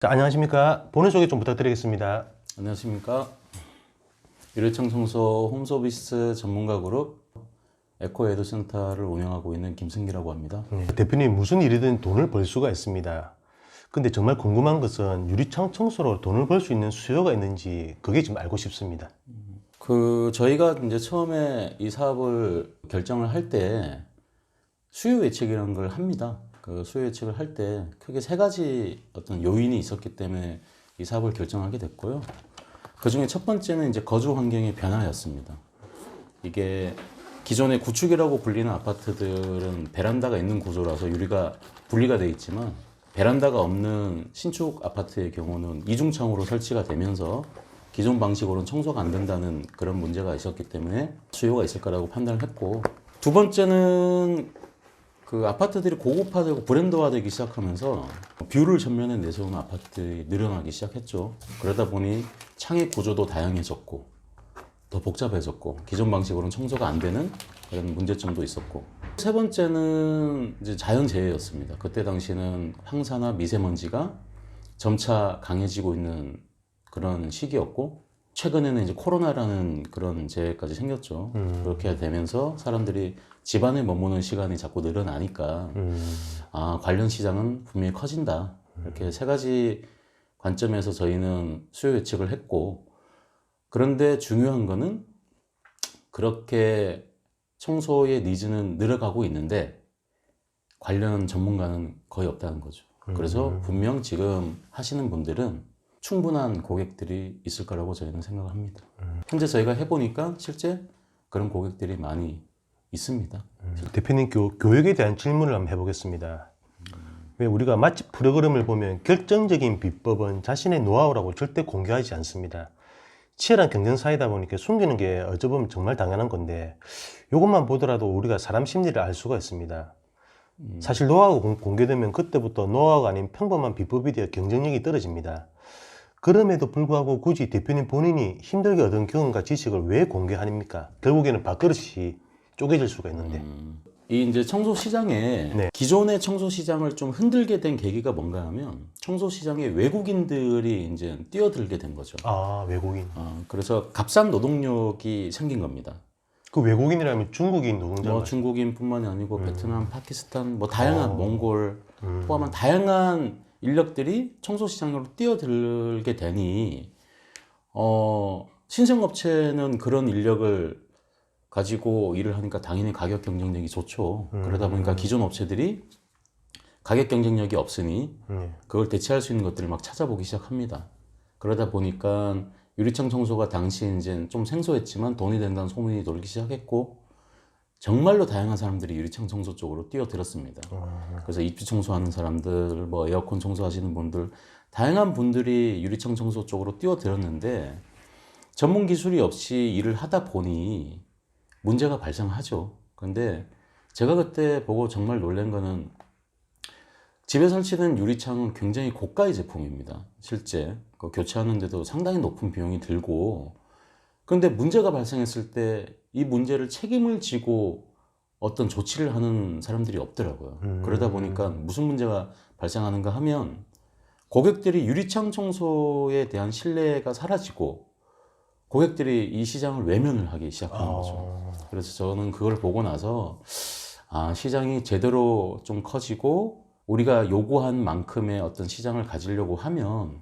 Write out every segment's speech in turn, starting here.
자, 안녕하십니까. 본인 소개 좀 부탁드리겠습니다. 안녕하십니까. 유리창 청소 홈서비스 전문가 그룹 에코에드센터를 운영하고 있는 김승기라고 합니다. 대표님, 무슨 일이든 돈을 벌 수가 있습니다. 근데 정말 궁금한 것은 유리창 청소로 돈을 벌 수 있는 수요가 있는지 그게 좀 알고 싶습니다. 저희가 이제 처음에 이 사업을 결정을 할 때 수요 예측이라는 걸 합니다. 그 수요 예측을 할 때 크게 세 가지 어떤 요인이 있었기 때문에 이 사업을 결정하게 됐고요. 그 중에 첫 번째는 이제 거주 환경의 변화였습니다. 이게 기존의 구축이라고 불리는 아파트들은 베란다가 있는 구조라서 유리가 분리가 되어 있지만 베란다가 없는 신축 아파트의 경우는 이중창으로 설치가 되면서 기존 방식으로는 청소가 안 된다는 그런 문제가 있었기 때문에 수요가 있을 거라고 판단을 했고, 두 번째는 그 아파트들이 고급화되고 브랜드화되기 시작하면서 뷰를 전면에 내세우는 아파트들이 늘어나기 시작했죠. 그러다 보니 창의 구조도 다양해졌고 더 복잡해졌고 기존 방식으로는 청소가 안 되는 그런 문제점도 있었고, 세 번째는 이제 자연재해였습니다. 그때 당시는 황사나 미세먼지가 점차 강해지고 있는 그런 시기였고, 최근에는 이제 코로나라는 그런 재해까지 생겼죠. 그렇게 되면서 사람들이 집안에 머무는 시간이 자꾸 늘어나니까 관련 시장은 분명히 커진다. 이렇게 세 가지 관점에서 저희는 수요 예측을 했고, 그런데 중요한 거는 그렇게 청소의 니즈는 늘어가고 있는데 관련 전문가는 거의 없다는 거죠. 그래서 분명 지금 하시는 분들은 충분한 고객들이 있을 거라고 저희는 생각을 합니다. 현재 저희가 해보니까 실제 그런 고객들이 많이 있습니다. 대표님, 교육에 대한 질문을 한번 해보겠습니다. 왜 우리가 맛집 프로그램을 보면 결정적인 비법은 자신의 노하우라고 절대 공개하지 않습니다. 치열한 경쟁사이다 보니까 숨기는 게 어찌 보면 정말 당연한 건데 이것만 보더라도 우리가 사람 심리를 알 수가 있습니다. 사실 노하우가 공개되면 그때부터 노하우가 아닌 평범한 비법이 되어 경쟁력이 떨어집니다. 그럼에도 불구하고 굳이 대표님 본인이 힘들게 얻은 경험과 지식을 왜 공개합니까? 결국에는 밥그릇이 쪼개질 수가 있는데. 이 이제 청소 시장에 네. 기존의 청소 시장을 좀 흔들게 된 계기가 뭔가 하면 청소 시장에 외국인들이 이제 뛰어들게 된 거죠. 아, 외국인. 그래서 값싼 노동력이 생긴 겁니다. 그 외국인이라면 중국인 노동자. 뭐 중국인뿐만이 아니고 베트남, 파키스탄, 뭐 다양한 몽골 포함한 다양한 인력들이 청소 시장으로 뛰어들게 되니 신생업체는 그런 인력을 가지고 일을 하니까 당연히 가격 경쟁력이 좋죠. 그러다 보니까 기존 업체들이 가격 경쟁력이 없으니 그걸 대체할 수 있는 것들을 막 찾아보기 시작합니다. 그러다 보니까 유리창 청소가 당시 이제 좀 생소했지만 돈이 된다는 소문이 돌기 시작했고, 정말로 다양한 사람들이 유리창 청소 쪽으로 뛰어들었습니다. 그래서 입주 청소하는 사람들, 뭐 에어컨 청소하시는 분들, 다양한 분들이 유리창 청소 쪽으로 뛰어들었는데 전문 기술이 없이 일을 하다 보니 문제가 발생하죠. 그런데 제가 그때 보고 정말 놀란 거는 집에 설치된 유리창은 굉장히 고가의 제품입니다. 실제 교체하는데도 상당히 높은 비용이 들고, 그런데 문제가 발생했을 때 이 문제를 책임을 지고 어떤 조치를 하는 사람들이 없더라고요. 그러다 보니까 무슨 문제가 발생하는가 하면 고객들이 유리창 청소에 대한 신뢰가 사라지고 고객들이 이 시장을 외면을 하기 시작하는 거죠. 그래서 저는 그걸 보고 나서 시장이 제대로 좀 커지고 우리가 요구한 만큼의 어떤 시장을 가지려고 하면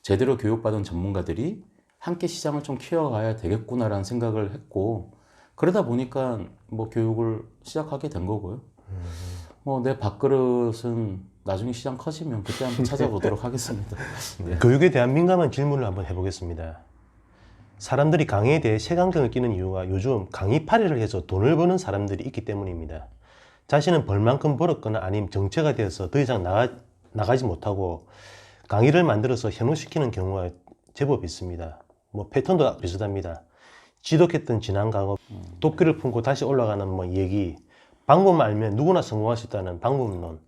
제대로 교육받은 전문가들이 함께 시장을 좀 키워가야 되겠구나라는 생각을 했고, 그러다 보니까 뭐 교육을 시작하게 된 거고요. 뭐 내 밥그릇은 나중에 시장 커지면 그때 한번 찾아보도록 하겠습니다. 네. 교육에 대한 민감한 질문을 한번 해보겠습니다. 사람들이 강의에 대해 색안경을 끼는 이유가 요즘 강의 파리를 해서 돈을 버는 사람들이 있기 때문입니다. 자신은 벌 만큼 벌었거나 아니면 정체가 되어서 더 이상 나가지 못하고 강의를 만들어서 현혹시키는 경우가 제법 있습니다. 뭐 패턴도 비슷합니다. 지독했던 지난 과거, 도끼를 품고 다시 올라가는 뭐 얘기, 방법만 알면 누구나 성공할 수 있다는 방법론,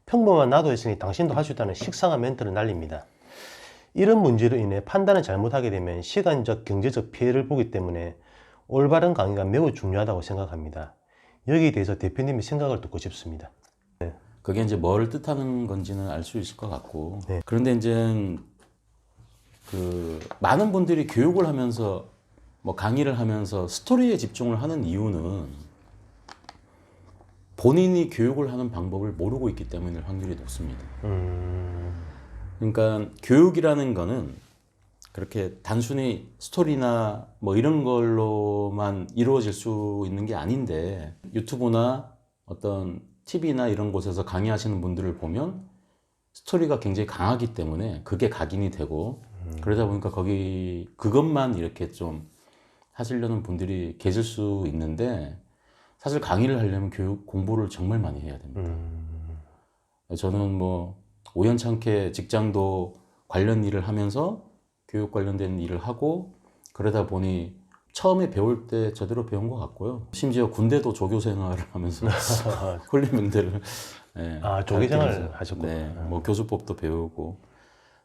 평범한 나도 했으니 당신도 할 수 있다는 식상한 멘트를 날립니다. 이런 문제로 인해 판단을 잘못하게 되면 시간적, 경제적 피해를 보기 때문에 올바른 강의가 매우 중요하다고 생각합니다. 여기에 대해서 대표님의 생각을 듣고 싶습니다. 그게 이제 뭘 뜻하는 건지는 알 수 있을 것 같고. 네. 그런데 이제 많은 분들이 교육을 하면서 뭐 강의를 하면서 스토리에 집중을 하는 이유는 본인이 교육을 하는 방법을 모르고 있기 때문일 확률이 높습니다. 그러니까 교육이라는 거는 그렇게 단순히 스토리나 뭐 이런 걸로만 이루어질 수 있는 게 아닌데, 유튜브나 어떤 TV나 이런 곳에서 강의하시는 분들을 보면 스토리가 굉장히 강하기 때문에 그게 각인이 되고, 그러다 보니까 그것만 이렇게 좀 하시려는 분들이 계실 수 있는데, 사실 강의를 하려면 교육 공부를 정말 많이 해야 됩니다. 저는 뭐 우연찮게 직장도 관련 일을 하면서 교육 관련된 일을 하고, 그러다 보니 처음에 배울 때 제대로 배운 것 같고요. 심지어 군대도 조교 생활을 하면서 훈련병들을 조교 생활 가르치면서, 하셨구나. 네, 뭐 교수법도 배우고.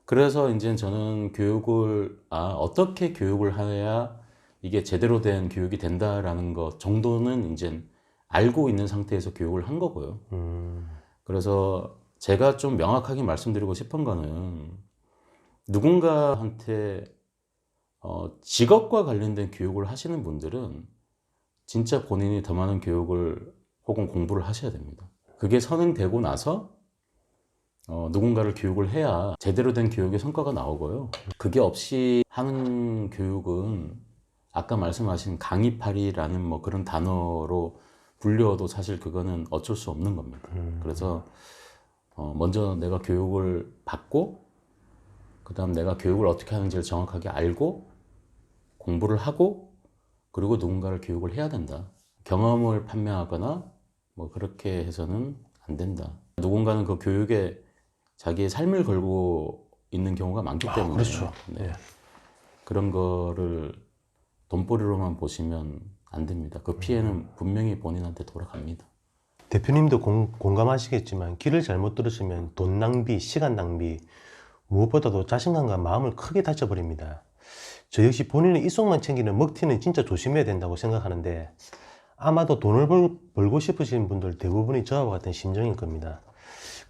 그래서 이제 저는 교육을 어떻게 교육을 해야 이게 제대로 된 교육이 된다라는 것 정도는 이제 알고 있는 상태에서 교육을 한 거고요. 그래서 제가 좀 명확하게 말씀드리고 싶은 거는, 누군가한테 직업과 관련된 교육을 하시는 분들은 진짜 본인이 더 많은 교육을 혹은 공부를 하셔야 됩니다. 그게 선행되고 나서 누군가를 교육을 해야 제대로 된 교육의 성과가 나오고요. 그게 없이 하는 교육은 아까 말씀하신 강의팔이라는 뭐 그런 단어로 불려도 사실 그거는 어쩔 수 없는 겁니다. 그래서 먼저 내가 교육을 받고, 그 다음 내가 교육을 어떻게 하는지를 정확하게 알고 공부를 하고, 그리고 누군가를 교육을 해야 된다. 경험을 판매하거나 뭐 그렇게 해서는 안 된다. 누군가는 그 교육에 자기의 삶을 걸고 있는 경우가 많기 때문에 그렇죠. 네. 그런 거를 돈벌이로만 보시면 안 됩니다. 그 피해는 분명히 본인한테 돌아갑니다. 대표님도 공감하시겠지만 길을 잘못 들으시면 돈 낭비, 시간 낭비, 무엇보다도 자신감과 마음을 크게 다쳐버립니다. 저 역시 본인의 이속만 챙기는 먹튀는 진짜 조심해야 된다고 생각하는데, 아마도 돈을 벌고 싶으신 분들 대부분이 저와 같은 심정일 겁니다.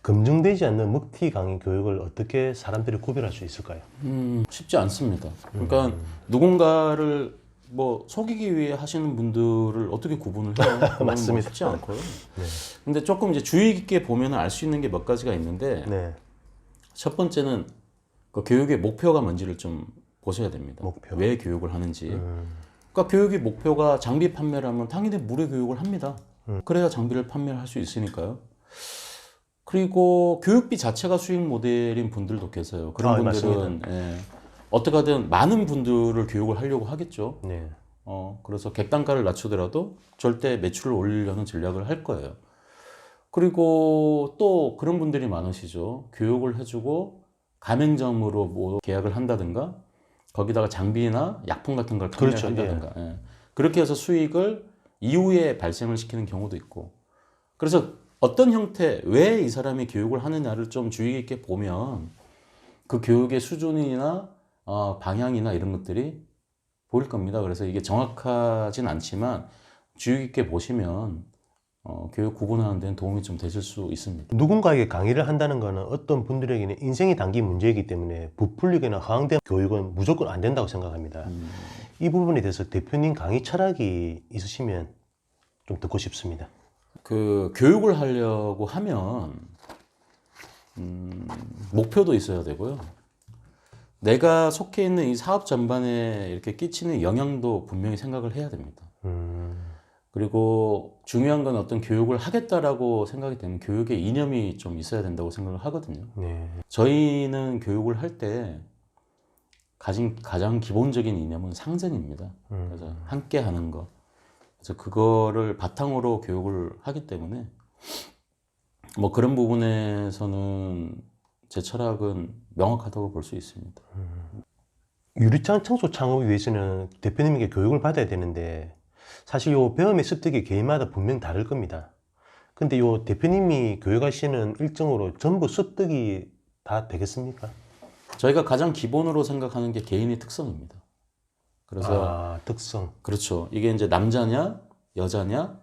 검증되지 않는 먹튀 강의 교육을 어떻게 사람들이 구별할 수 있을까요? 쉽지 않습니다. 그러니까 누군가를 뭐 속이기 위해 하시는 분들을 어떻게 구분을 해요? 그건 뭐 맞습니다. 쉽지 않고요. 네. 근데 조금 이제 주의 깊게 보면 알 수 있는 게 몇 가지가 있는데, 네. 첫 번째는 그 교육의 목표가 뭔지를 좀 보셔야 됩니다. 목표. 왜 교육을 하는지. 그러니까 교육의 목표가 장비 판매라면 당연히 무료 교육을 합니다. 그래야 장비를 판매를 할 수 있으니까요. 그리고 교육비 자체가 수익 모델인 분들도 계세요. 그런 분들은 어떻게 하든 많은 분들을 교육을 하려고 하겠죠. 네. 그래서 객단가를 낮추더라도 절대 매출을 올리려는 전략을 할 거예요. 그리고 또 그런 분들이 많으시죠. 교육을 해주고 가맹점으로 뭐 계약을 한다든가, 거기다가 장비나 약품 같은 걸 판매를 그렇죠. 한다든가, 그렇게 해서 수익을 이후에 발생을 시키는 경우도 있고. 그래서 어떤 형태, 왜 이 사람이 교육을 하느냐를 좀 주의 깊게 보면 그 교육의 수준이나 방향이나 이런 것들이 보일 겁니다. 그래서 이게 정확하진 않지만 주의 깊게 보시면 교육 구분하는 데는 도움이 좀 되실 수 있습니다. 누군가에게 강의를 한다는 것은 어떤 분들에게는 인생이 담긴 문제이기 때문에 부풀리거나 허황된 교육은 무조건 안 된다고 생각합니다. 이 부분에 대해서 대표님 강의 철학이 있으시면 좀 듣고 싶습니다. 그 교육을 하려고 하면 목표도 있어야 되고요. 내가 속해 있는 이 사업 전반에 이렇게 끼치는 영향도 분명히 생각을 해야 됩니다. 그리고 중요한 건 어떤 교육을 하겠다라고 생각이 되면 교육의 이념이 좀 있어야 된다고 생각을 하거든요. 네. 저희는 교육을 할 때 가장 기본적인 이념은 상생입니다. 그래서 함께 하는 거. 그래서 그거를 바탕으로 교육을 하기 때문에 뭐 그런 부분에서는 제 철학은 명확하다고 볼 수 있습니다. 유리창 청소 창업을 위해서는 대표님에게 교육을 받아야 되는데, 사실 요 배움의 습득이 개인마다 분명 다를 겁니다. 근데 요 대표님이 교육하시는 일정으로 전부 습득이 다 되겠습니까? 저희가 가장 기본으로 생각하는 게 개인의 특성입니다. 그래서 특성. 그렇죠. 이게 이제 남자냐, 여자냐,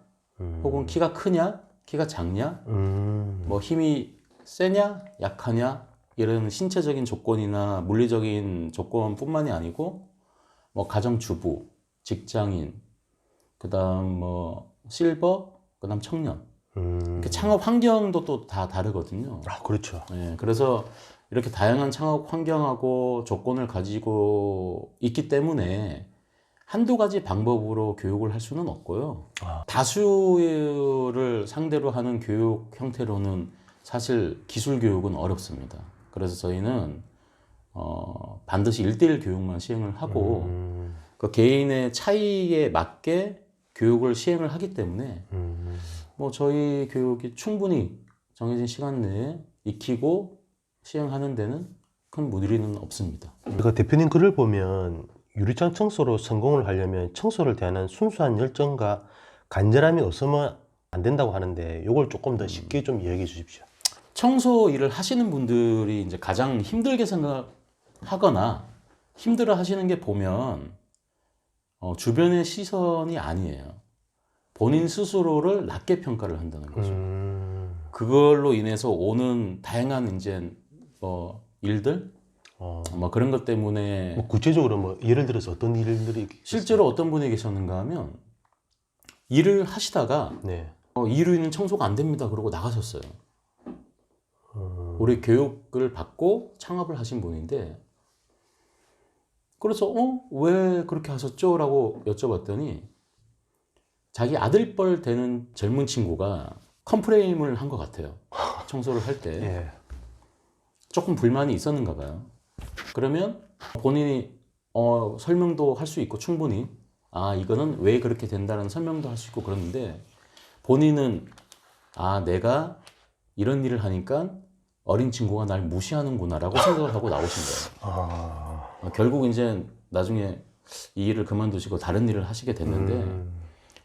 혹은 키가 크냐, 키가 작냐, 뭐 힘이 세냐, 약하냐 이런 신체적인 조건이나 물리적인 조건뿐만이 아니고 뭐 가정주부, 직장인, 그다음 뭐 실버, 그다음 청년. 이렇게 창업 환경도 또 다 다르거든요. 아, 그렇죠. 예, 그래서 이렇게 다양한 창업 환경하고 조건을 가지고 있기 때문에 한두 가지 방법으로 교육을 할 수는 없고요. 다수를 상대로 하는 교육 형태로는 사실 기술 교육은 어렵습니다. 그래서 저희는 반드시 1대1 교육만 시행을 하고 그 개인의 차이에 맞게 교육을 시행을 하기 때문에 뭐 저희 교육이 충분히 정해진 시간 내에 익히고 시행하는 데는 큰 무리는 없습니다. 그 대표님 글을 보면 유리창 청소로 성공을 하려면 청소를 대하는 순수한 열정과 간절함이 없으면 안 된다고 하는데 이걸 조금 더 쉽게 좀 이야기해 주십시오. 청소 일을 하시는 분들이 이제 가장 힘들게 생각하거나 힘들어 하시는 게 보면 주변의 시선이 아니에요. 본인 스스로를 낮게 평가를 한다는 거죠. 그걸로 인해서 오는 다양한 이제 일들, 뭐 그런 것 때문에 뭐 구체적으로 뭐 예를 들어서 어떤 일들이 실제로 어떤 분이 계셨는가 하면 일을 하시다가 네. 이로 인해 청소가 안 됩니다. 그러고 나가셨어요. 우리 교육을 받고 창업을 하신 분인데 그래서 왜 그렇게 하셨죠? 라고 여쭤봤더니 자기 아들뻘 되는 젊은 친구가 컴플레인을 한 것 같아요. 청소를 할 때 예. 조금 불만이 있었는가 봐요. 그러면 본인이 설명도 할 수 있고 충분히 이거는 왜 그렇게 된다는 설명도 할 수 있고 그러는데 본인은 내가 이런 일을 하니까 어린 친구가 날 무시하는구나라고 생각을 하고 나오신 거예요. 결국 이제 나중에 이 일을 그만두시고 다른 일을 하시게 됐는데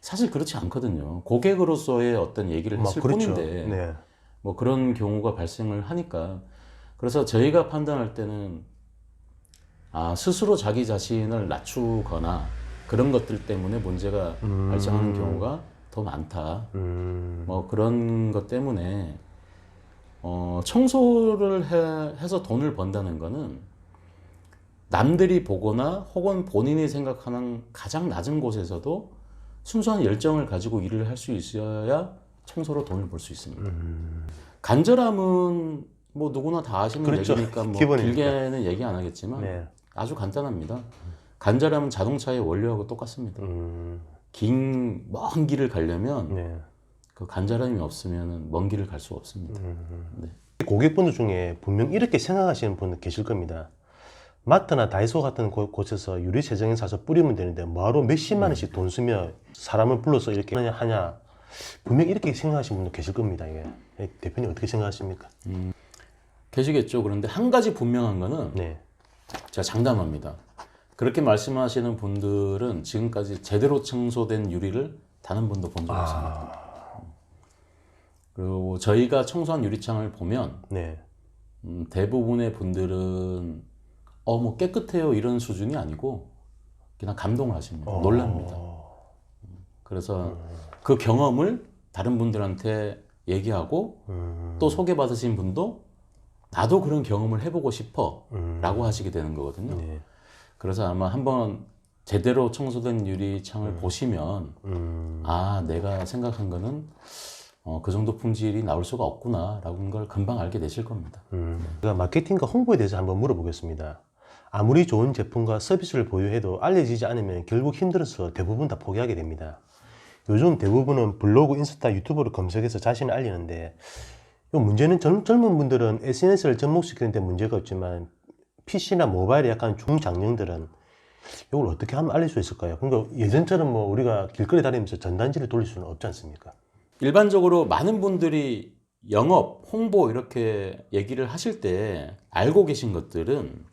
사실 그렇지 않거든요. 고객으로서의 어떤 얘기를 했을 그렇죠. 뿐인데 네. 뭐 그런 경우가 발생을 하니까 그래서 저희가 판단할 때는 스스로 자기 자신을 낮추거나 그런 것들 때문에 문제가 발생하는 경우가 더 많다. 뭐 그런 것 때문에 청소를 해서 돈을 번다는 거는 남들이 보거나 혹은 본인이 생각하는 가장 낮은 곳에서도 순수한 열정을 가지고 일을 할 수 있어야 청소로 돈을 벌 수 있습니다. 간절함은 뭐 누구나 다 아시는 그렇죠. 얘기니까 뭐 기본이니까. 길게는 얘기 안 하겠지만 네. 아주 간단합니다. 간절함은 자동차의 원료하고 똑같습니다. 긴 먼 길을 가려면 네. 그 간절함이 없으면 먼 길을 갈 수가 없습니다. 네. 고객분들 중에 분명 이렇게 생각하시는 분들 계실 겁니다. 마트나 다이소 같은 곳에서 유리 세정기 사서 뿌리면 되는데 뭐하러 몇십만 원씩 돈 쓰며 사람을 불러서 이렇게 하냐. 분명 이렇게 생각하시는 분들 계실 겁니다. 이게. 대표님 어떻게 생각하십니까? 계시겠죠. 그런데 한 가지 분명한 거는 네. 제가 장담합니다. 그렇게 말씀하시는 분들은 지금까지 제대로 청소된 유리를 단 한 번도 본 적이 없습니다. 그리고 저희가 청소한 유리창을 보면 네. 대부분의 분들은 뭐 깨끗해요 이런 수준이 아니고 그냥 감동을 하십니다. 놀랍니다. 그래서 그 경험을 다른 분들한테 얘기하고 또 소개받으신 분도 나도 그런 경험을 해보고 싶어 라고 하시게 되는 거거든요. 네. 그래서 아마 한번 제대로 청소된 유리창을 보시면 내가 생각한 거는 그 정도 품질이 나올 수가 없구나 라는 걸 금방 알게 되실 겁니다. 제가 마케팅과 홍보에 대해서 한번 물어보겠습니다. 아무리 좋은 제품과 서비스를 보유해도 알려지지 않으면 결국 힘들어서 대부분 다 포기하게 됩니다. 요즘 대부분은 블로그, 인스타, 유튜브를 검색해서 자신을 알리는데 이 문제는 젊은 분들은 SNS를 접목시키는 데 문제가 없지만 PC나 모바일에 약간 중장년들은 이걸 어떻게 하면 알릴 수 있을까요? 그러니까 예전처럼 뭐 우리가 길거리 다니면서 전단지를 돌릴 수는 없지 않습니까? 일반적으로 많은 분들이 영업, 홍보 이렇게 얘기를 하실 때 알고 계신 것들은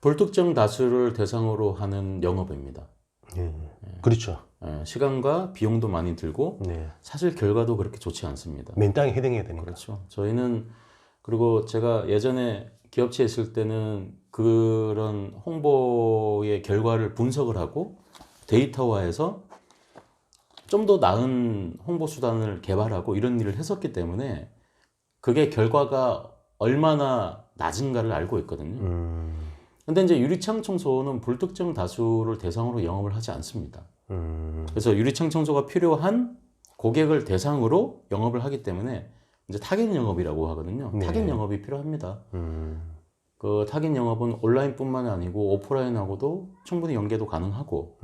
불특정 다수를 대상으로 하는 영업입니다. 그렇죠. 시간과 비용도 많이 들고 네. 사실 결과도 그렇게 좋지 않습니다. 맨 땅에 해당해야 되니까. 그렇죠. 저희는 그리고 제가 예전에 기업체에 있을 때는 그런 홍보의 결과를 분석을 하고 데이터화해서 좀 더 나은 홍보 수단을 개발하고 이런 일을 했었기 때문에 그게 결과가 얼마나 낮은가를 알고 있거든요. 근데 이제 유리창 청소는 불특정 다수를 대상으로 영업을 하지 않습니다. 그래서 유리창 청소가 필요한 고객을 대상으로 영업을 하기 때문에 이제 타겟 영업이라고 하거든요. 네. 타겟 영업이 필요합니다. 그 타겟 영업은 온라인뿐만 아니고 오프라인하고도 충분히 연계도 가능하고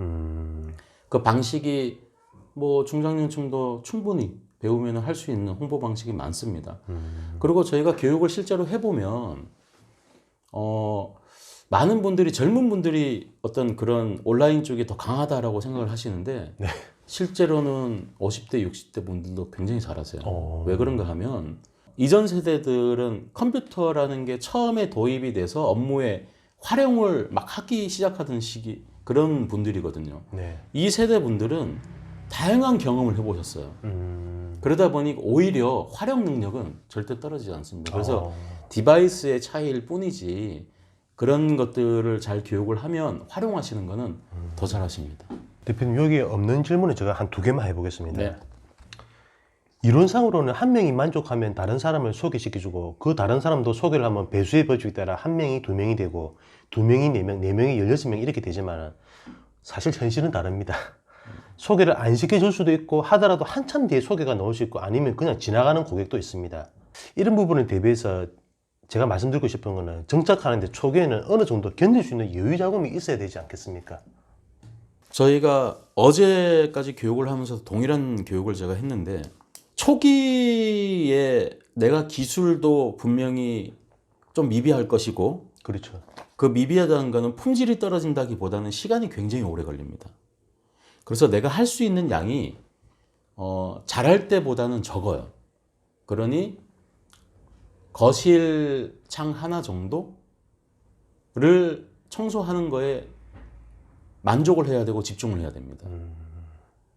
그 방식이 뭐 중장년층도 충분히 배우면 할 수 있는 홍보 방식이 많습니다. 그리고 저희가 교육을 실제로 해보면 많은 분들이 젊은 분들이 어떤 그런 온라인 쪽이 더 강하다라고 생각을 하시는데 네. 실제로는 50대, 60대 분들도 굉장히 잘하세요. 왜 그런가 하면 이전 세대들은 컴퓨터라는 게 처음에 도입이 돼서 업무에 활용을 막 하기 시작하던 시기 그런 분들이거든요. 네. 이 세대 분들은 다양한 경험을 해보셨어요. 그러다 보니 오히려 활용 능력은 절대 떨어지지 않습니다. 그래서 디바이스의 차이일 뿐이지 그런 것들을 잘 교육을 하면 활용하시는 거는 더 잘하십니다. 대표님 여기에 없는 질문을 제가 한 2개만 해보겠습니다. 네. 이론상으로는 한 명이 만족하면 다른 사람을 소개시켜주고 그 다른 사람도 소개를 하면 배수의 법칙에 따라 한 명이 2명이 되고 2명이 4명, 4명이 16명 이렇게 되지만 사실 현실은 다릅니다. 소개를 안 시켜줄 수도 있고 하더라도 한참 뒤에 소개가 나올 수 있고 아니면 그냥 지나가는 고객도 있습니다. 이런 부분을 대비해서 제가 말씀드리고 싶은 거는 정착하는데 초기에는 어느 정도 견딜 수 있는 여유 자금이 있어야 되지 않겠습니까? 저희가 어제까지 교육을 하면서 동일한 교육을 제가 했는데 초기에 내가 기술도 분명히 좀 미비할 것이고 그렇죠. 그 미비하다는 거는 품질이 떨어진다기보다는 시간이 굉장히 오래 걸립니다. 그래서 내가 할 수 있는 양이 잘할 때보다는 적어요. 그러니 거실 창 하나 정도를 청소하는 거에 만족을 해야 되고 집중을 해야 됩니다.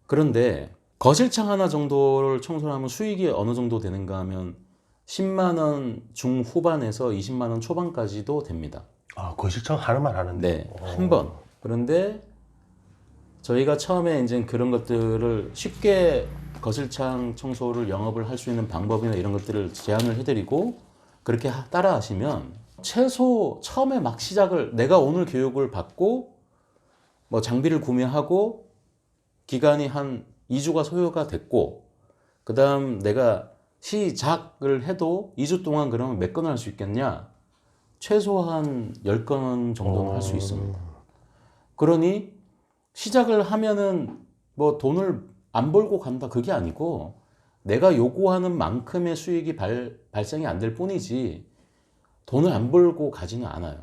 그런데 거실창 하나 정도를 청소를 하면 수익이 어느 정도 되는가 하면 10만 원 중후반에서 20만 원 초반까지도 됩니다. 아, 거실창 하나만 하는데? 네, 한 번. 그런데 저희가 처음에 이제 그런 것들을 쉽게 거실창 청소를 영업을 할 수 있는 방법이나 이런 것들을 제안을 해드리고 그렇게 따라 하시면 최소 처음에 막 시작을 내가 오늘 교육을 받고 뭐 장비를 구매하고 기간이 한 2주가 소요가 됐고 그 다음 내가 시작을 해도 2주 동안 그러면 몇 건을 할 수 있겠냐? 최소한 10건 정도는 할 수 있습니다. 그러니 시작을 하면은 뭐 돈을 안 벌고 간다 그게 아니고 내가 요구하는 만큼의 수익이 발생이 안 될 뿐이지 돈을 안 벌고 가지는 않아요.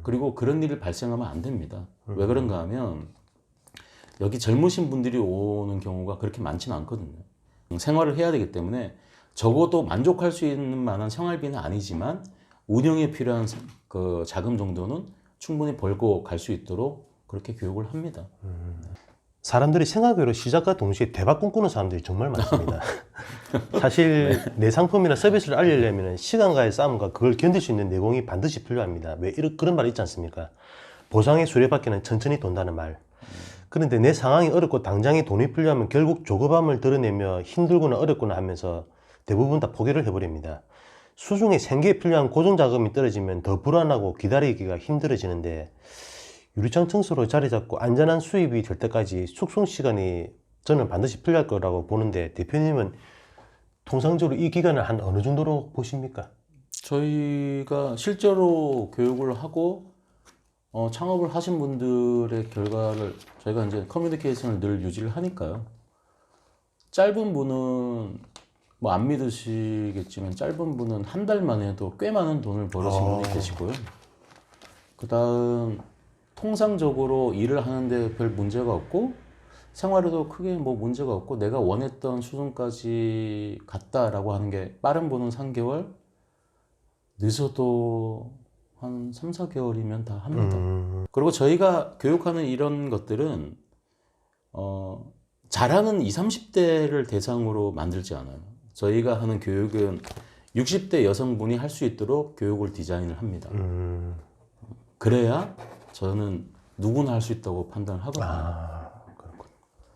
그리고 그런 일이 발생하면 안 됩니다. 왜 그런가 하면 여기 젊으신 분들이 오는 경우가 그렇게 많지는 않거든요. 생활을 해야 되기 때문에 적어도 만족할 수 있는 만한 생활비는 아니지만 운영에 필요한 그 자금 정도는 충분히 벌고 갈 수 있도록 그렇게 교육을 합니다. 사람들이 생각외로 시작과 동시에 대박 꿈꾸는 사람들이 정말 많습니다. 사실 내 상품이나 서비스를 알리려면 시간과의 싸움과 그걸 견딜 수 있는 내공이 반드시 필요합니다. 왜 그런 말이 있지 않습니까? 보상의 수레바퀴는 천천히 돈다는 말. 그런데 내 상황이 어렵고 당장에 돈이 필요하면 결국 조급함을 드러내며 힘들거나 어렵거나 하면서 대부분 다 포기를 해버립니다. 수중에 생계에 필요한 고정자금이 떨어지면 더 불안하고 기다리기가 힘들어지는데 유리창 청소로 자리 잡고 안전한 수입이 될 때까지 숙성 시간이 저는 반드시 필요할 거라고 보는데 대표님은 통상적으로 이 기간을 한 어느 정도로 보십니까? 저희가 실제로 교육을 하고 창업을 하신 분들의 결과를 저희가 이제 커뮤니케이션을 늘 유지를 하니까요. 짧은 분은 뭐 안 믿으시겠지만 짧은 분은 한 달만 해도 꽤 많은 돈을 벌으신 분이 계시고요. 그 다음 통상적으로 일을 하는데 별 문제가 없고 생활에도 크게 뭐 문제가 없고 내가 원했던 수준까지 갔다라고 하는 게 빠른 분은 3개월, 늦어도 한 3, 4개월이면 다 합니다. 그리고 저희가 교육하는 이런 것들은 잘하는 20, 30대를 대상으로 만들지 않아요. 저희가 하는 교육은 60대 여성분이 할 수 있도록 교육을 디자인을 합니다. 그래야 저는 누구나 할 수 있다고 판단을 하거든요. 아, 그렇군.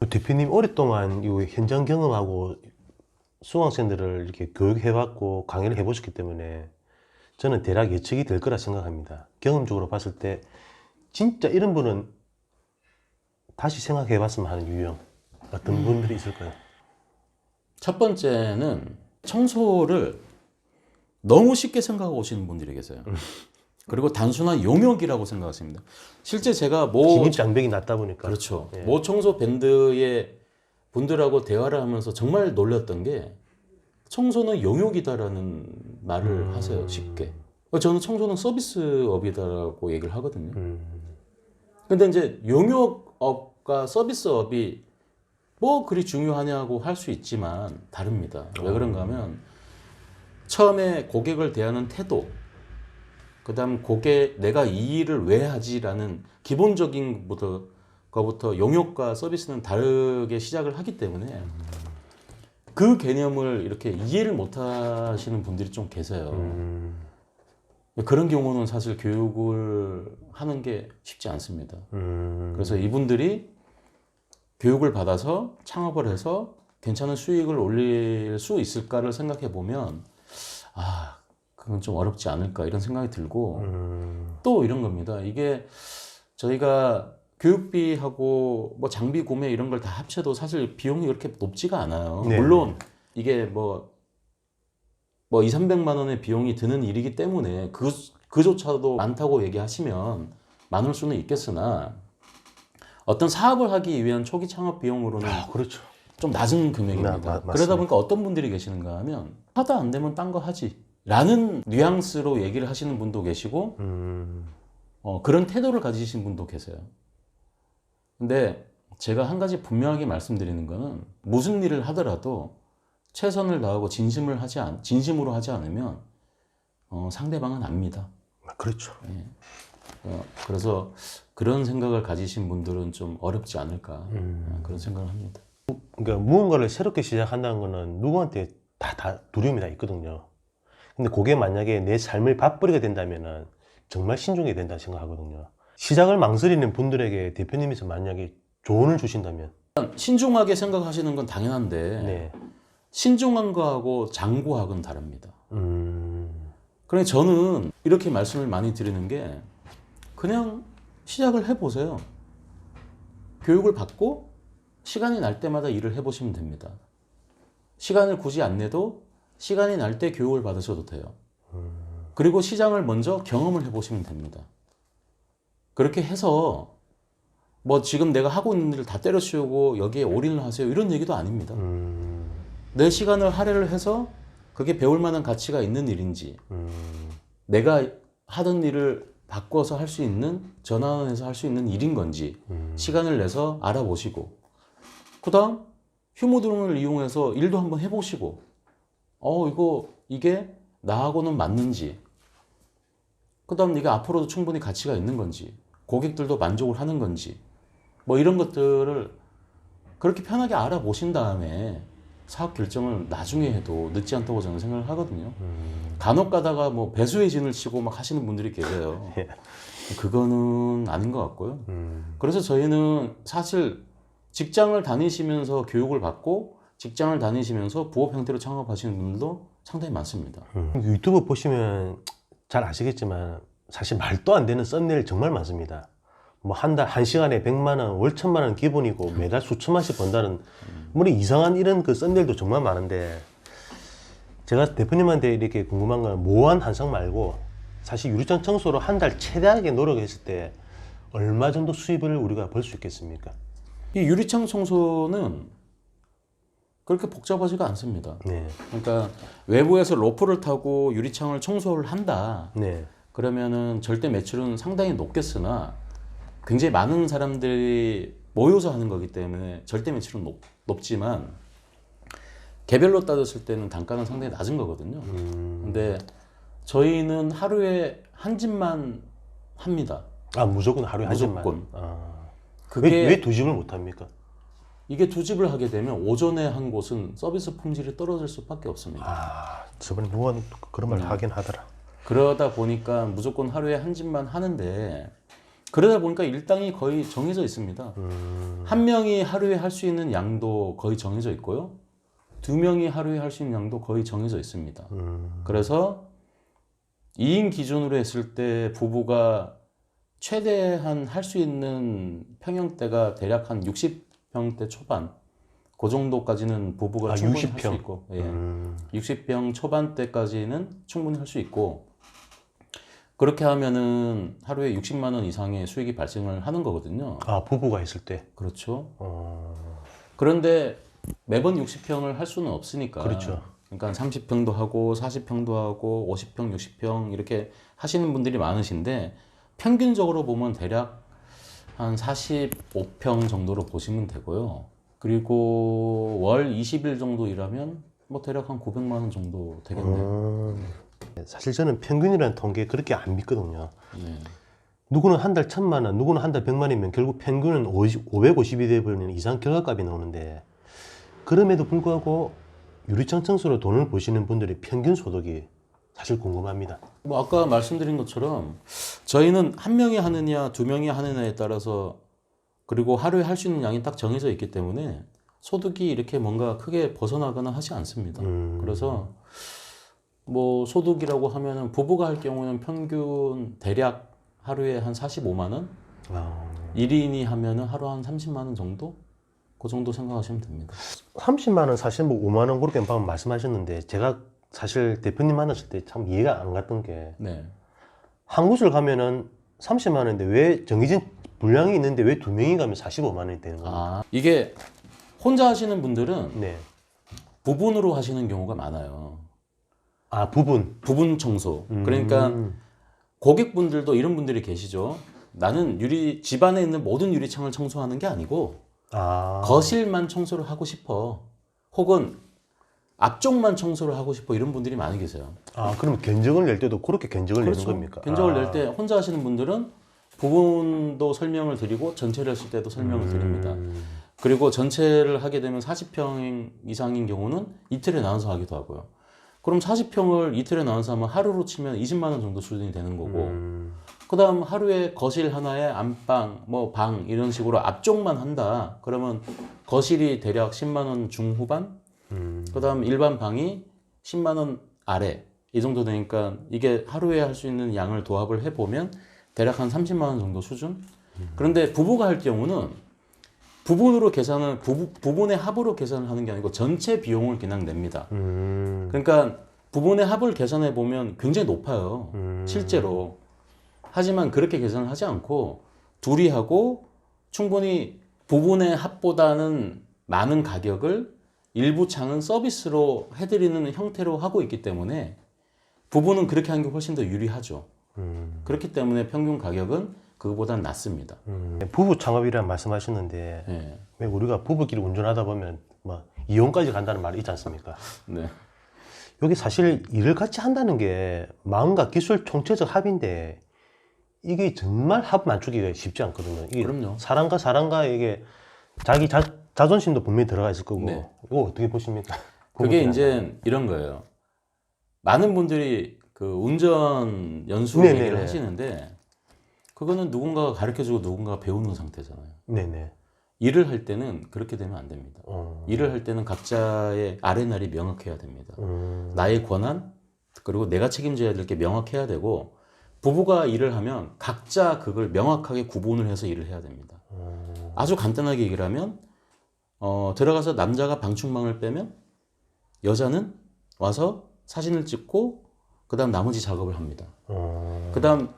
대표님 오랫동안 이 현장 경험하고 수강생들을 이렇게 교육해봤고 강의를 해보셨기 때문에 저는 대략 예측이 될 거라 생각합니다. 경험적으로 봤을 때 진짜 이런 분은 다시 생각해봤으면 하는 유형 어떤 분들이 있을까요? 첫 번째는 청소를 너무 쉽게 생각하고 오시는 분들이 계세요. 그리고 단순한 용역이라고 생각하십니다. 실제 제가 모 진입 장벽이 낮다 보니까. 그렇죠. 예. 모 청소 밴드의 분들하고 대화를 하면서 정말 놀랐던 게 청소는 용역이다라는 말을 하세요. 쉽게. 저는 청소는 서비스업이다라고 얘기를 하거든요. 근데 이제 용역업과 서비스업이 뭐 그리 중요하냐고 할 수 있지만 다릅니다. 왜 그런가 하면 처음에 고객을 대하는 태도, 그다음 내가 이 일을 왜 하지라는 기본적인 거부터 용역과 서비스는 다르게 시작을 하기 때문에 그 개념을 이렇게 이해를 못 하시는 분들이 좀 계세요. 그런 경우는 사실 교육을 하는 게 쉽지 않습니다. 그래서 이분들이 교육을 받아서 창업을 해서 괜찮은 수익을 올릴 수 있을까를 생각해 보면 그건 좀 어렵지 않을까 이런 생각이 들고 또 이런 겁니다. 이게 저희가 교육비하고 뭐 장비 구매 이런 걸 다 합쳐도 사실 비용이 그렇게 높지가 않아요. 네. 물론 이게 뭐 2, 300만 원의 비용이 드는 일이기 때문에 그조차도 많다고 얘기하시면 많을 수는 있겠으나 어떤 사업을 하기 위한 초기 창업 비용으로는 그렇죠. 좀 낮은 금액입니다. 맞습니다. 그러다 보니까 어떤 분들이 계시는가 하면 하다 안 되면 딴 거 하지 라는 뉘앙스로 얘기를 하시는 분도 계시고 그런 태도를 가지신 분도 계세요. 근데 제가 한 가지 분명하게 말씀드리는 거는 무슨 일을 하더라도 최선을 다하고 진심으로 하지 않으면 상대방은 압니다. 그렇죠. 그래서 그런 생각을 가지신 분들은 좀 어렵지 않을까 그런 생각을 합니다. 그러니까 무언가를 새롭게 시작한다는 거는 누구한테 다 두려움이 다 있거든요. 근데 그게 만약에 내 삶을 밥벌이가 된다면은 정말 신중해야 된다 생각하거든요. 시작을 망설이는 분들에게 대표님께서 만약에 조언을 주신다면 신중하게 생각하시는 건 당연한데 네. 신중한 거하고 장구하고는 다릅니다. 그러니까 저는 이렇게 말씀을 많이 드리는 게 그냥 시작을 해보세요. 교육을 받고 시간이 날 때마다 일을 해보시면 됩니다. 시간을 굳이 안 내도 시간이 날 때 교육을 받으셔도 돼요. 그리고 시장을 먼저 경험을 해보시면 됩니다. 그렇게 해서 뭐 지금 내가 하고 있는 일을 다 때려치우고 여기에 올인을 하세요 이런 얘기도 아닙니다. 내 시간을 할애를 해서 그게 배울 만한 가치가 있는 일인지 내가 하던 일을 바꿔서 할 수 있는 전환해서 할 수 있는 일인 건지 시간을 내서 알아보시고 그 다음 휴무등을 이용해서 일도 한번 해보시고 이게 나하고는 맞는지 그 다음 이게 앞으로도 충분히 가치가 있는 건지 고객들도 만족을 하는 건지 뭐 이런 것들을 그렇게 편하게 알아보신 다음에 사업 결정을 나중에 해도 늦지 않다고 저는 생각을 하거든요. 간혹 가다가 뭐 배수의 진을 치고 막 하시는 분들이 계세요. 그거는 아닌 것 같고요. 그래서 저희는 사실 직장을 다니시면서 교육을 받고 직장을 다니시면서 부업 형태로 창업하시는 분들도 상당히 많습니다. 유튜브 보시면 잘 아시겠지만 사실 말도 안 되는 썸네일 정말 많습니다. 뭐 한 달, 한 시간에 100만 원, 월 1000만 원 기본이고 매달 수천만씩 번다는 뭐 이상한 이런 그 썸네일도 정말 많은데 제가 대표님한테 이렇게 궁금한 건 모호한 한상 말고 사실 유리창 청소로 한 달 최대하게 노력했을 때 얼마 정도 수입을 우리가 벌 수 있겠습니까? 이 유리창 청소는 그렇게 복잡하지가 않습니다. 네. 그러니까 외부에서 로프를 타고 유리창을 청소를 한다. 네. 그러면은 절대 매출은 상당히 높겠으나 굉장히 많은 사람들이 모여서 하는 거기 때문에 절대 매출은 높지만 개별로 따졌을 때는 단가는 상당히 낮은 거거든요. 근데 저희는 하루에 한 집만 합니다. 무조건 하루에 한 집만. 무조건. 그게 왜 두 집을 못 합니까? 이게 두 집을 하게 되면 오전에 한 곳은 서비스 품질이 떨어질 수밖에 없습니다. 저번에 누가 그런 말 하긴 하더라. 그러다 보니까 무조건 하루에 한 집만 하는데 그러다 보니까 일당이 거의 정해져 있습니다. 한 명이 하루에 할 수 있는 양도 거의 정해져 있고요. 두 명이 하루에 할 수 있는 양도 거의 정해져 있습니다. 그래서 2인 기준으로 했을 때 부부가 최대한 할 수 있는 평형대가 대략 한 60평대 초반, 그 정도까지는 부부가 충분히 할 수 60평. 있고, 예. 60평 초반대까지는 충분히 할 수 있고, 그렇게 하면은 하루에 60만 원 이상의 수익이 발생을 하는 거거든요. 아, 부부가 했을 때. 그렇죠. 어, 그런데 매번 60평을 할 수는 없으니까. 그렇죠. 그러니까 30평도 하고 40평도 하고 50평, 60평 이렇게 하시는 분들이 많으신데 평균적으로 보면 대략 한 45평 정도로 보시면 되고요. 그리고 월 20일 정도 일하면 뭐 대략 한 900만 원 정도 되겠네요. 사실 저는 평균이라는 통계 그렇게 안 믿거든요. 네. 누구는 한 달 1,000만 원, 누구는 한 달 100만이면 결국 평균은 550이 되어버리는 이상 결과값이 나오는데, 그럼에도 불구하고 유리창 청소로 돈을 버시는 분들의 평균 소득이 사실 궁금합니다. 뭐 아까 말씀드린 것처럼 저희는 한 명이 하느냐 두 명이 하느냐에 따라서, 그리고 하루에 할 수 있는 양이 딱 정해져 있기 때문에 소득이 이렇게 뭔가 크게 벗어나거나 하지 않습니다. 그래서 뭐 소득이라고 하면은 부부가 할 경우는 평균 대략 하루에 한 45만 원, 1인이 하면은 하루 한 30만 원 정도? 그 정도 생각하시면 됩니다. 30만 원 사실 뭐 5만 원 그렇게 방금 말씀하셨는데, 제가 사실 대표님 만났을 때 참 이해가 안 갔던 게, 네. 한 곳을 가면은 30만 원인데 왜 정해진 분량이 있는데 왜 두 명이 가면 45만 원이 되는 겁니까? 아, 이게 혼자 하시는 분들은 네. 부분으로 하시는 경우가 많아요. 아, 부분. 부분 청소. 그러니까 고객분들도 이런 분들이 계시죠. 나는 집안에 있는 모든 유리창을 청소하는 게 아니고 아, 거실만 청소를 하고 싶어. 혹은 앞쪽만 청소를 하고 싶어. 이런 분들이 많이 계세요. 아, 그럼 견적을 낼 때도 그렇게 견적을 내는 겁니까? 견적을 아, 낼 때 혼자 하시는 분들은 부분도 설명을 드리고 전체를 했을 때도 설명을 드립니다. 그리고 전체를 하게 되면 40평 이상인 경우는 이틀에 나눠서 하기도 하고요. 그럼 40평을 이틀에 나눠서 하면 하루로 치면 20만 원 정도 수준이 되는 거고, 그 다음 하루에 거실 하나에 안방, 뭐 방 이런 식으로 앞쪽만 한다. 그러면 거실이 대략 10만 원 중후반, 그 다음 일반 방이 10만 원 아래 이 정도 되니까 이게 하루에 할 수 있는 양을 도합을 해보면 대략 한 30만 원 정도 수준. 그런데 부부가 할 경우는 부분으로 계산은 부분의 합으로 계산을 하는 게 아니고 전체 비용을 그냥 냅니다. 그러니까 부분의 합을 계산해 보면 굉장히 높아요. 실제로. 하지만 그렇게 계산을 하지 않고 둘이 하고 충분히 부분의 합보다는 많은 가격을 일부 창은 서비스로 해드리는 형태로 하고 있기 때문에 부부는 그렇게 하는 게 훨씬 더 유리하죠. 그렇기 때문에 평균 가격은 그거보다는 낮습니다. 부부 창업이라는 말씀하셨는데, 네. 왜 우리가 부부끼리 운전하다 보면 뭐 이혼까지 간다는 말이 있지 않습니까? 네. 여기 사실 일을 같이 한다는 게 마음과 기술 총체적 합인데, 이게 정말 합 맞추기가 쉽지 않거든요. 이게 그럼요. 사람과 이게 자기 자존심도 분명히 들어가 있을 거고. 네. 이거 어떻게 보십니까? 그게 부부끼리 이제 이런 거예요. 많은 분들이 그 운전 연수 네네네. 얘기를 하시는데 그거는 누군가가 가르쳐주고 누군가가 배우는 상태잖아요. 네네. 일을 할 때는 그렇게 되면 안 됩니다. 일을 할 때는 각자의 아레날이 명확해야 됩니다. 나의 권한, 그리고 내가 책임져야 될 게 명확해야 되고, 부부가 일을 하면 각자 그걸 명확하게 구분을 해서 일을 해야 됩니다. 아주 간단하게 얘기를 하면 들어가서 남자가 방충망을 빼면 여자는 와서 사진을 찍고 그 다음 나머지 작업을 합니다. 그 다음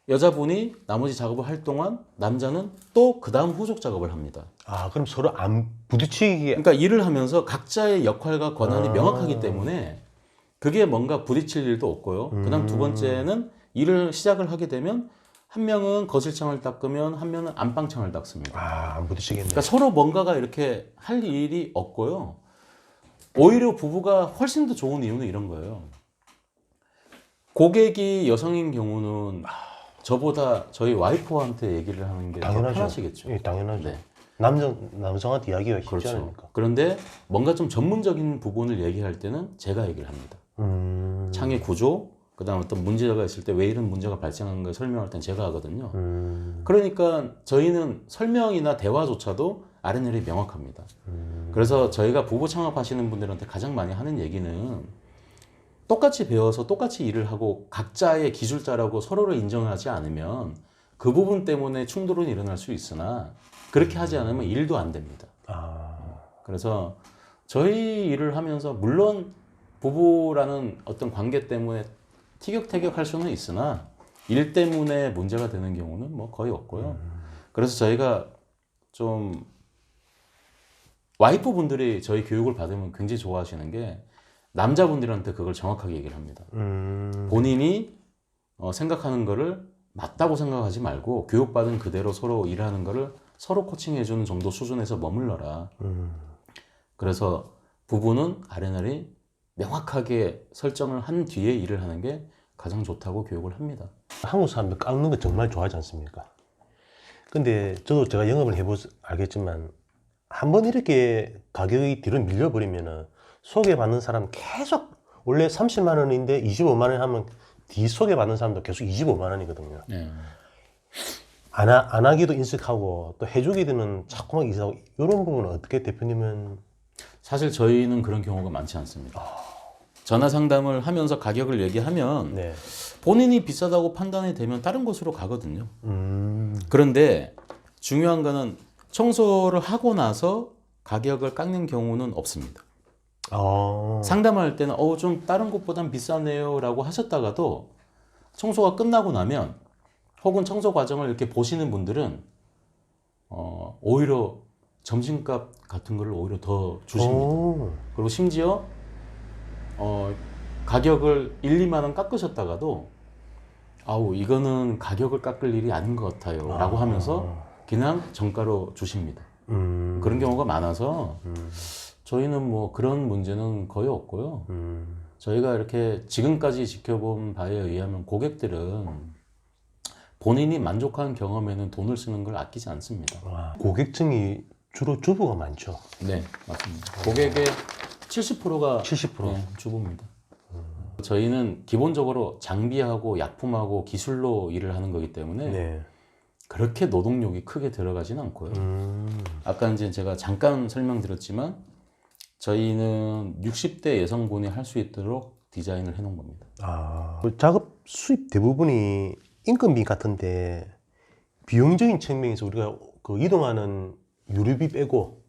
여자분이 나머지 작업을 할 동안 남자는 또 그 다음 후속 작업을 합니다. 아, 그럼 서로 안 부딪히게. 그러니까 일을 하면서 각자의 역할과 권한이 명확하기 때문에 그게 뭔가 부딪힐 일도 없고요. 그 다음 두 번째는 일을 시작을 하게 되면 한 명은 거실창을 닦으면 한 명은 안방창을 닦습니다. 아, 안 부딪히겠네. 그러니까 서로 뭔가가 이렇게 할 일이 없고요. 오히려 부부가 훨씬 더 좋은 이유는 이런 거예요. 고객이 여성인 경우는 저보다 저희 와이프한테 얘기를 하는 게 더 당연하죠. 편하시겠죠. 예, 당연하죠. 네. 남성한테 이야기가 쉽지 그렇죠. 않으니까. 그런데 뭔가 좀 전문적인 부분을 얘기할 때는 제가 얘기를 합니다. 창의 구조, 그다음 어떤 문제가 있을 때 왜 이런 문제가 발생한 걸 설명할 땐 제가 하거든요. 그러니까 저희는 설명이나 대화조차도 R&L이 명확합니다. 그래서 저희가 부부 창업하시는 분들한테 가장 많이 하는 얘기는 똑같이 배워서 똑같이 일을 하고 각자의 기술자라고 서로를 인정하지 않으면 그 부분 때문에 충돌은 일어날 수 있으나 그렇게 하지 않으면 일도 안 됩니다. 그래서 저희 일을 하면서 물론 부부라는 어떤 관계 때문에 티격태격할 수는 있으나 일 때문에 문제가 되는 경우는 뭐 거의 없고요. 그래서 저희가 좀 와이프 분들이 저희 교육을 받으면 굉장히 좋아하시는 게 남자분들한테 그걸 정확하게 얘기를 합니다. 본인이 생각하는 거를 맞다고 생각하지 말고 교육받은 그대로 서로 일하는 거를 서로 코칭해주는 정도 수준에서 머물러라. 그래서 부부는 R&L이 명확하게 설정을 한 뒤에 일을 하는 게 가장 좋다고 교육을 합니다. 한국 사람들 깎는 거 정말 좋아하지 않습니까? 근데 저도 제가 영업을 해보서 알겠지만 한번 이렇게 가격이 뒤로 밀려버리면은 소개받는 사람 계속 원래 30만 원인데 25만 원 하면 뒤 소개받는 사람도 계속 25만 원이거든요. 네. 안 하기도 인색하고 또 해주기는 자꾸만 이상하고 이런 부분은 어떻게 대표님은 사실 저희는 그런 경우가 많지 않습니다. 전화 상담을 하면서 가격을 얘기하면 네. 본인이 비싸다고 판단이 되면 다른 곳으로 가거든요. 그런데 중요한 거는 청소를 하고 나서 가격을 깎는 경우는 없습니다. 상담할 때는 좀 다른 곳보단 비싸네요 라고 하셨다가도 청소가 끝나고 나면 혹은 청소 과정을 이렇게 보시는 분들은 오히려 점심값 같은 거를 오히려 더 주십니다. 그리고 심지어 가격을 1, 2만 원 깎으셨다가도 아우 이거는 가격을 깎을 일이 아닌 것 같아요 라고 하면서 그냥 정가로 주십니다. 그런 경우가 많아서 저희는 뭐 그런 문제는 거의 없고요. 저희가 이렇게 지금까지 지켜본 바에 의하면 고객들은 본인이 만족한 경험에는 돈을 쓰는 걸 아끼지 않습니다. 고객층이 주로 주부가 많죠. 네, 맞습니다. 고객의 70%가 70%. 네, 주부입니다. 저희는 기본적으로 장비하고 약품하고 기술로 일을 하는 거기 때문에 네. 그렇게 노동력이 크게 들어가지는 않고요. 아까 이제 제가 잠깐 설명드렸지만 저희는 60대 여성분이 할 수 있도록 디자인을 해놓은 겁니다. 그 작업 수입 대부분이 인건비 같은데 비용적인 측면에서 우리가 그 이동하는 유류비 빼고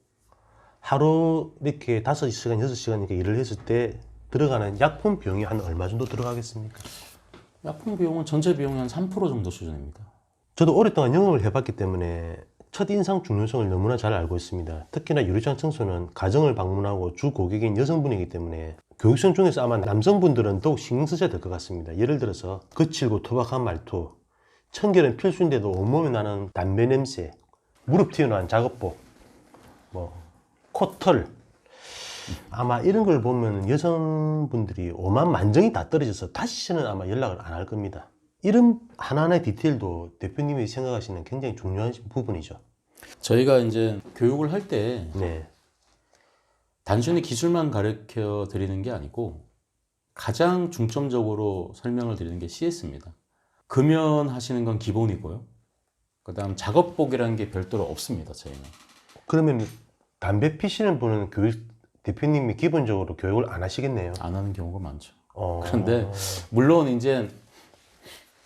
하루 이렇게 5시간, 6시간 이렇게 일을 했을 때 들어가는 약품 비용이 한 얼마 정도 들어가겠습니까? 약품 비용은 전체 비용의 한 3% 정도 수준입니다. 저도 오랫동안 영업을 해봤기 때문에 첫인상 중요성을 너무나 잘 알고 있습니다. 특히나 유리창 청소는 가정을 방문하고 주 고객인 여성분이기 때문에 교육생 중에서 아마 남성분들은 더욱 신경 쓰셔야 될 것 같습니다. 예를 들어서 거칠고 투박한 말투, 청결은 필수인데도 온몸에 나는 담배 냄새, 무릎 튀어나온 작업복, 뭐 코털, 아마 이런 걸 보면 여성분들이 오만 만정이 다 떨어져서 다시는 아마 연락을 안 할 겁니다. 이런 하나하나의 디테일도 대표님이 생각하시는 굉장히 중요한 부분이죠. 저희가 이제 교육을 할 때 네. 단순히 기술만 가르쳐 드리는 게 아니고 가장 중점적으로 설명을 드리는 게 CS입니다. 금연하시는 건 기본이고요. 그 다음 작업복이라는 게 별도로 없습니다. 저희는. 그러면 담배 피시는 분은 대표님이 기본적으로 교육을 안 하시겠네요. 안 하는 경우가 많죠. 그런데 물론 이제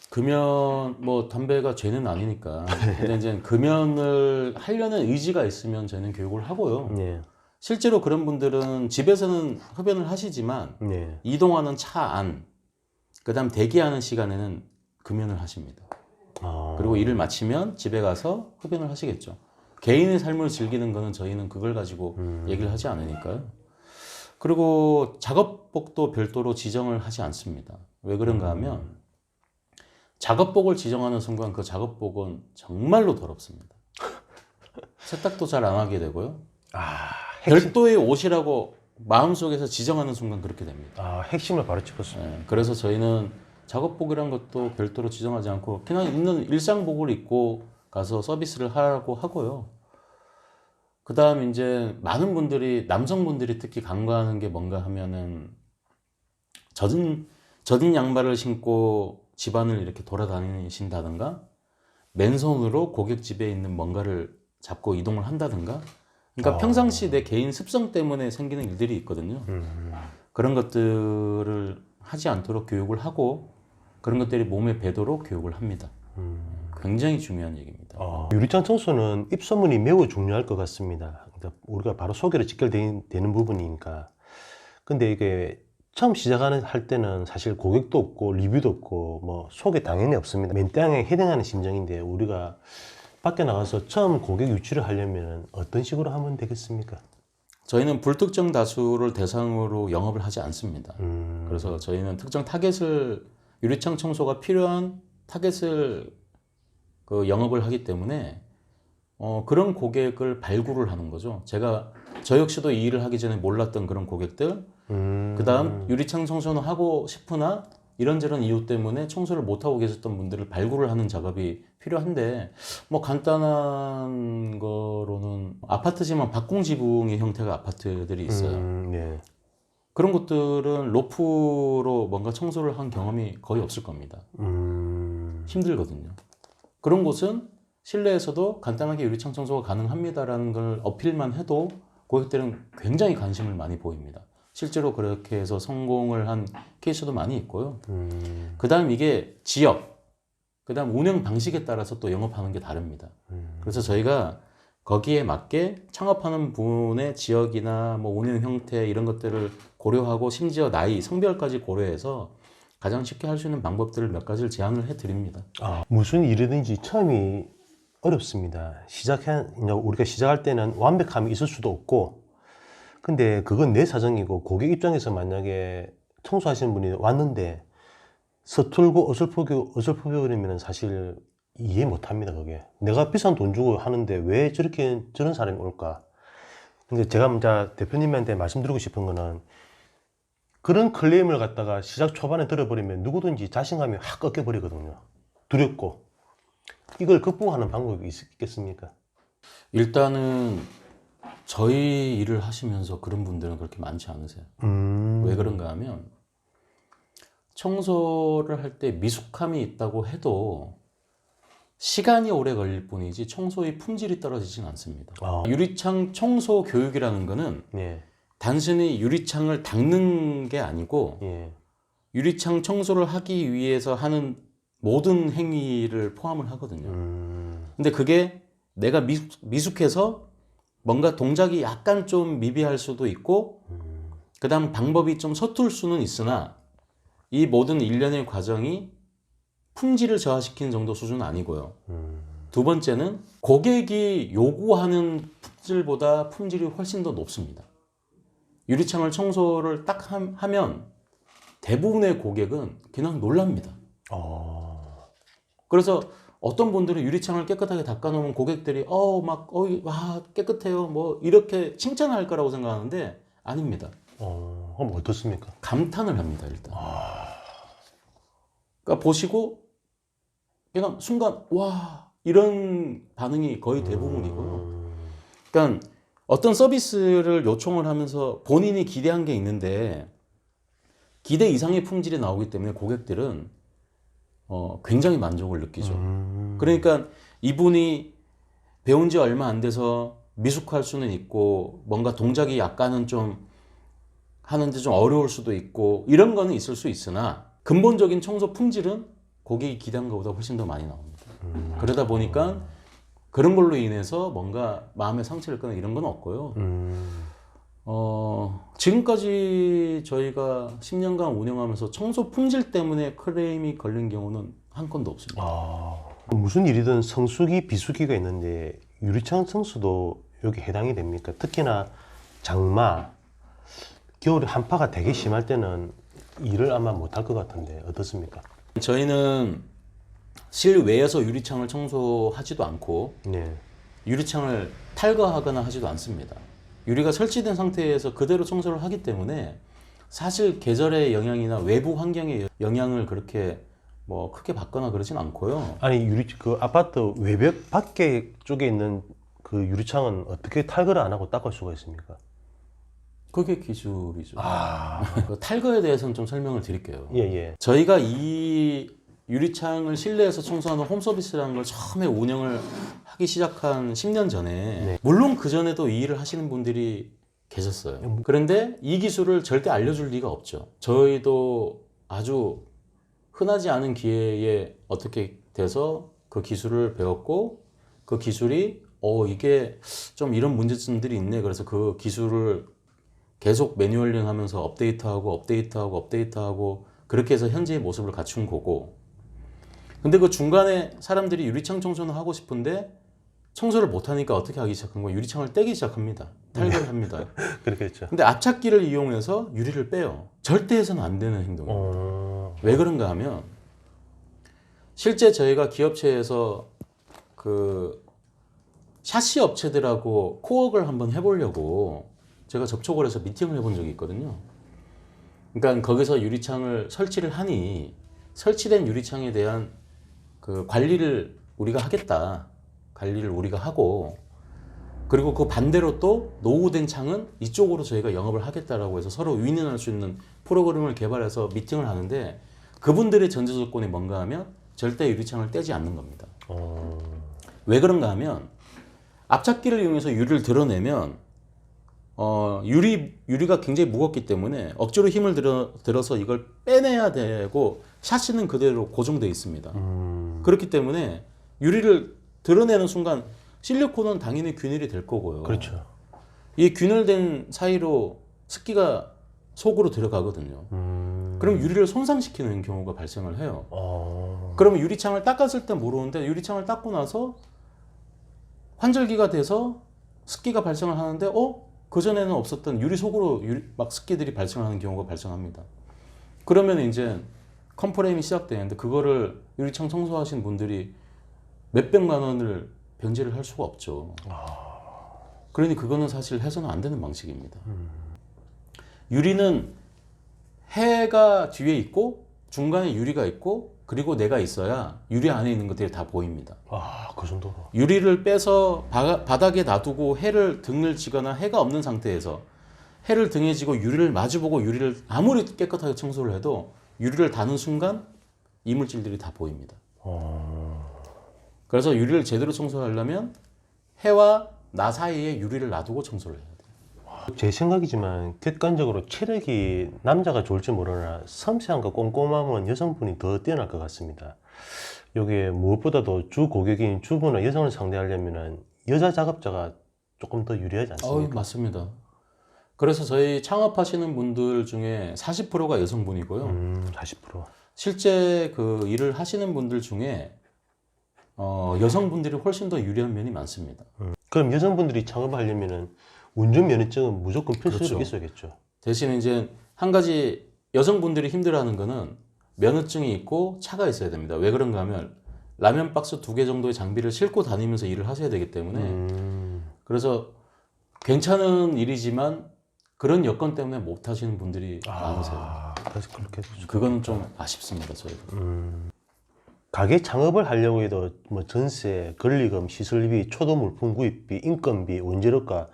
금연 뭐 담배가 죄는 아니니까 근데 이제 금연을 하려는 의지가 있으면 저희는 교육을 하고요. 네. 실제로 그런 분들은 집에서는 흡연을 하시지만 네. 이동하는 차 안, 그다음 대기하는 시간에는 금연을 하십니다. 그리고 일을 마치면 집에 가서 흡연을 하시겠죠. 개인의 삶을 즐기는 거는 저희는 그걸 가지고 얘기를 하지 않으니까요. 그리고 작업복도 별도로 지정을 하지 않습니다. 왜 그런가 하면 작업복을 지정하는 순간 그 작업복은 정말로 더럽습니다. 세탁도 잘 안 하게 되고요. 별도의 옷이라고 마음속에서 지정하는 순간 그렇게 됩니다. 핵심을 바로 짚었어요. 네, 그래서 저희는 작업복이라는 것도 별도로 지정하지 않고 그냥 있는 일상복을 입고 가서 서비스를 하라고 하고요. 그 다음 이제 많은 분들이 남성분들이 특히 간과하는 게 뭔가 하면은 젖은 젖은 양말을 신고 집안을 이렇게 돌아다니신다든가 맨손으로 고객집에 있는 뭔가를 잡고 이동을 한다든가 그러니까 평상시 내 개인 습성 때문에 생기는 일들이 있거든요. 그런 것들을 하지 않도록 교육을 하고 그런 것들이 몸에 배도록 교육을 합니다. 굉장히 중요한 얘기입니다. 유리창 청소는 입소문이 매우 중요할 것 같습니다. 그러니까 우리가 바로 소개로 직결되는 부분이니까. 근데 이게 처음 할 때는 사실 고객도 없고 리뷰도 없고 뭐 소개 당연히 없습니다. 맨땅에 헤딩하는 심정인데 우리가 밖에 나가서 처음 고객 유치를 하려면 어떤 식으로 하면 되겠습니까? 저희는 불특정 다수를 대상으로 영업을 하지 않습니다. 그래서 저희는 특정 타겟을 유리창 청소가 필요한 타겟을 영업을 하기 때문에 그런 고객을 발굴을 하는 거죠. 저 역시도 이 일을 하기 전에 몰랐던 그런 고객들, 그 다음 유리창 청소는 하고 싶으나 이런저런 이유 때문에 청소를 못하고 계셨던 분들을 발굴을 하는 작업이 필요한데 뭐 간단한 거로는 아파트지만 박공지붕의 형태가 아파트들이 있어요. 네. 그런 것들은 로프로 뭔가 청소를 한 경험이 거의 없을 겁니다. 힘들거든요. 그런 곳은 실내에서도 간단하게 유리창 청소가 가능합니다라는 걸 어필만 해도 고객들은 굉장히 관심을 많이 보입니다. 실제로 그렇게 해서 성공을 한 케이스도 많이 있고요. 그 다음 이게 지역, 그 다음 운영 방식에 따라서 또 영업하는 게 다릅니다. 그래서 저희가 거기에 맞게 창업하는 분의 지역이나 뭐 운영 형태 이런 것들을 고려하고 심지어 나이, 성별까지 고려해서 가장 쉽게 할 수 있는 방법들을 몇 가지를 제안을 해드립니다. 무슨 일이든지 처음이 어렵습니다. 우리가 시작할 때는 완벽함이 있을 수도 없고, 근데 그건 내 사정이고, 고객 입장에서 만약에 청소하시는 분이 왔는데, 서툴고 어설프게 사실 이해 못 합니다, 그게. 내가 비싼 돈 주고 하는데 왜 저런 사람이 올까? 근데 제가 먼저 대표님한테 말씀드리고 싶은 거는, 그런 클레임을 갖다가 시작 초반에 들어버리면 누구든지 자신감이 확 꺾여버리거든요. 두렵고. 이걸 극복하는 방법이 있겠습니까? 일단은 저희 일을 하시면서 그런 분들은 그렇게 많지 않으세요. 왜 그런가 하면 청소를 할 때 미숙함이 있다고 해도 시간이 오래 걸릴 뿐이지 청소의 품질이 떨어지진 않습니다. 유리창 청소 교육이라는 거는 예. 단순히 유리창을 닦는 게 아니고 예. 유리창 청소를 하기 위해서 하는 모든 행위를 포함을 하거든요. 근데 그게 내가 미숙해서 뭔가 동작이 약간 좀 미비할 수도 있고 그 다음 방법이 좀 서툴 수는 있으나 이 모든 일련의 과정이 품질을 저하시키는 정도 수준은 아니고요. 두 번째는 고객이 요구하는 품질보다 품질이 훨씬 더 높습니다. 유리창을 청소를 딱 하면 대부분의 고객은 그냥 놀랍니다. 그래서 어떤 분들은 유리창을 깨끗하게 닦아놓으면 고객들이 와 깨끗해요 뭐 이렇게 칭찬할 거라고 생각하는데 아닙니다. 그럼 어떻습니까? 감탄을 합니다 일단. 그러니까 보시고 그냥 순간 와 이런 반응이 거의 대부분이고요. 그러니까 어떤 서비스를 요청을 하면서 본인이 기대한 게 있는데 기대 이상의 품질이 나오기 때문에 고객들은 굉장히 만족을 느끼죠. 그러니까 이분이 배운 지 얼마 안 돼서 미숙할 수는 있고 뭔가 동작이 약간은 좀 하는데 좀 어려울 수도 있고 이런 거는 있을 수 있으나 근본적인 청소 품질은 고객이 기대한 것보다 훨씬 더 많이 나옵니다. 그러다 보니까 그런 걸로 인해서 뭔가 마음의 상처를 끄는 이런 건 없고요. 지금까지 저희가 10년간 운영하면서 청소 품질 때문에 클레임이 걸린 경우는 한 건도 없습니다. 무슨 일이든 성수기, 비수기가 있는데 유리창 청소도 여기 해당이 됩니까? 특히나 장마, 겨울에 한파가 되게 심할 때는 일을 아마 못할 것 같은데 어떻습니까? 저희는 실외에서 유리창을 청소하지도 않고 네. 유리창을 탈거하거나 하지도 않습니다. 유리가 설치된 상태에서 그대로 청소를 하기 때문에 사실 계절의 영향이나 외부 환경의 영향을 그렇게 뭐 크게 받거나 그러진 않고요. 아니 그 아파트 외벽 밖에 쪽에 있는 그 유리창은 어떻게 탈거를 안 하고 닦을 수가 있습니까? 그게 기술이죠. 아, 그 탈거에 대해서는 좀 설명을 드릴게요. 예, 예. 저희가 이 유리창을 실내에서 청소하는 홈서비스라는 걸 처음에 운영을 하기 시작한 10년 전에 네. 물론 그 전에도 이 일을 하시는 분들이 계셨어요. 그런데 이 기술을 절대 알려줄 리가 없죠. 저희도 아주 흔하지 않은 기회에 어떻게 돼서 그 기술을 배웠고 그 기술이 이게 좀 이런 문제점들이 있네. 그래서 그 기술을 계속 매뉴얼링 하면서 업데이트하고 그렇게 해서 현재의 모습을 갖춘 거고. 근데 그 중간에 사람들이 유리창 청소는 하고 싶은데 청소를 못하니까 어떻게 하기 시작한 거예요? 유리창을 떼기 시작합니다. 탈거를 합니다. 그렇겠죠. 근데 압착기를 이용해서 유리를 빼요. 절대 해서는 안 되는 행동이에요. 왜 그런가 하면 실제 저희가 기업체에서 그 샤시 업체들하고 코웍을 한번 해보려고 제가 접촉을 해서 미팅을 해본 적이 있거든요. 그러니까 거기서 유리창을 설치를 하니 설치된 유리창에 대한 그 관리를 우리가 하겠다. 관리를 우리가 하고 그리고 그 반대로 또 노후된 창은 이쪽으로 저희가 영업을 하겠다라고 해서 서로 윈윈할 수 있는 프로그램을 개발해서 미팅을 하는데 그분들의 전제 조건이 뭔가 하면 절대 유리창을 떼지 않는 겁니다. 왜 그런가 하면 압착기를 이용해서 유리를 드러내면 유리가 굉장히 무겁기 때문에 억지로 힘을 들어서 이걸 빼내야 되고 샤시는 그대로 고정되어 있습니다. 그렇기 때문에 유리를 드러내는 순간 실리콘은 당연히 균일이 될 거고요. 그렇죠. 이 균일된 사이로 습기가 속으로 들어가거든요. 그럼 유리를 손상시키는 경우가 발생을 해요. 그러면 유리창을 닦았을 때 모르는데 유리창을 닦고 나서 환절기가 돼서 습기가 발생을 하는데 그전에는 없었던 유리 속으로 막 습기들이 발생하는 경우가 발생합니다. 그러면 이제 컴플레인이 시작되는데 그거를 유리창 청소하신 분들이 몇백만 원을 변제를 할 수가 없죠. 그러니 그거는 사실 해서는 안 되는 방식입니다. 유리는 해가 뒤에 있고 중간에 유리가 있고 그리고 내가 있어야 유리 안에 있는 것들이 다 보입니다. 그 정도로. 유리를 빼서 바닥에 놔두고 해를 등을 지거나 해가 없는 상태에서 해를 등에 지고 유리를 마주보고 유리를 아무리 깨끗하게 청소를 해도 유리를 다는 순간 이물질들이 다 보입니다. 그래서 유리를 제대로 청소하려면 해와 나 사이에 유리를 놔두고 청소를 해야 돼요. 제 생각이지만 객관적으로 체력이 남자가 좋을지 모르나 섬세함과 꼼꼼함은 여성분이 더 뛰어날 것 같습니다. 이게 무엇보다도 주 고객인 주부나 여성을 상대하려면 여자 작업자가 조금 더 유리하지 않습니까? 맞습니다. 그래서 저희 창업하시는 분들 중에 40%가 여성분이고요. 40%. 실제 그 일을 하시는 분들 중에 여성분들이 훨씬 더 유리한 면이 많습니다. 그럼 여성분들이 창업을 하려면 운전면허증은 무조건 필수로 그렇죠. 있어야겠죠. 대신 이제 한 가지 여성분들이 힘들어하는 거는 면허증이 있고 차가 있어야 됩니다. 왜 그런가 하면 라면 박스 2개 정도의 장비를 싣고 다니면서 일을 하셔야 되기 때문에 그래서 괜찮은 일이지만 그런 여건 때문에 못 하시는 분들이 많으세요. 그래서 그렇게 그건 좀 아쉽습니다, 저희도. 가게 창업을 하려고 해도 뭐 전세, 권리금, 시설비, 초도 물품 구입비, 인건비, 원재료가,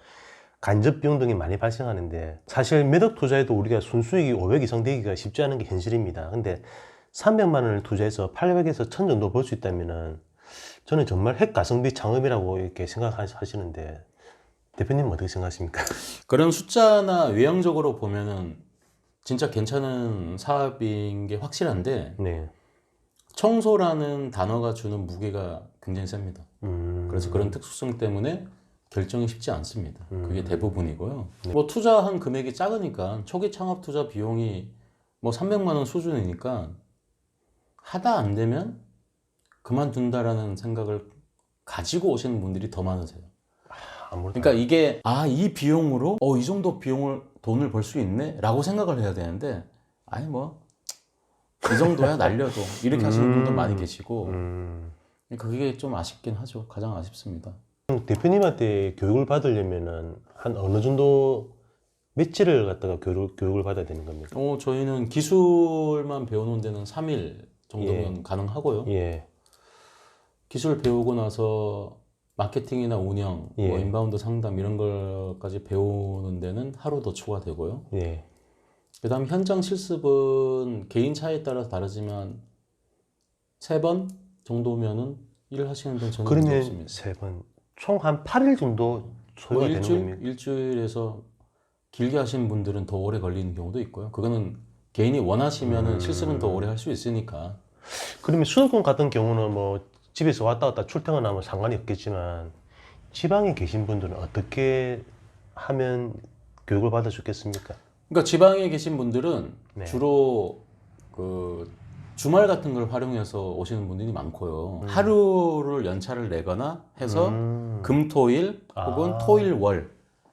간접 비용 등이 많이 발생하는데 사실 매덕 투자에도 우리가 순수익이 500 이상 되기가 쉽지 않은 게 현실입니다. 근데 300만 원을 투자해서 800에서 1000 정도 벌 수 있다면은 저는 정말 핵가성비 창업이라고 이렇게 생각하시는데 대표님은 어떻게 생각하십니까? 그런 숫자나 외형적으로 보면은 진짜 괜찮은 사업인 게 확실한데 네. 청소라는 단어가 주는 무게가 굉장히 셉니다. 그래서 그런 특수성 때문에 결정이 쉽지 않습니다. 그게 대부분이고요. 뭐 투자한 금액이 작으니까 초기 창업 투자 비용이 뭐 300만 원 수준이니까 하다 안 되면 그만둔다라는 생각을 가지고 오시는 분들이 더 많으세요. 그러니까 이게 이 비용으로 이 정도 비용을 돈을 벌 수 있네 라고 생각을 해야 되는데 아니 뭐 이 정도야 날려도 이렇게 하시는 분도 많이 계시고 그게 좀 아쉽긴 하죠. 가장 아쉽습니다. 대표님한테 교육을 받으려면은 한 어느 정도 며칠을 갖다가 교육을 받아야 되는 겁니까? 저희는 기술만 배우는 데는 3일 정도면 가능하고요. 예. 기술 배우고 나서 마케팅이나 운영, 예. 뭐 인바운드 상담 이런 걸까지 배우는 데는 하루 더 추가되고요. 예. 그다음 현장 실습은 개인 차에 따라 다르지만 3번 정도면은 일을 하시는 데는 전혀 문제 그러면 없습니다. 3번 총 한 8일 정도 뭐 소요가 되는 겁니까? 일주일에서 길게 하시는 분들은 더 오래 걸리는 경우도 있고요. 그거는 개인이 원하시면은 실습은 더 오래 할 수 있으니까. 그러면 수도권 같은 경우는 뭐 집에서 왔다 갔다 출퇴근하면 상관이 없겠지만 지방에 계신 분들은 어떻게 하면 교육을 받을 수 있겠습니까? 그러니까 지방에 계신 분들은 네. 주로 그 주말 같은 걸 활용해서 오시는 분들이 많고요. 하루를 연차를 내거나 해서 금토일 혹은 아. 토일월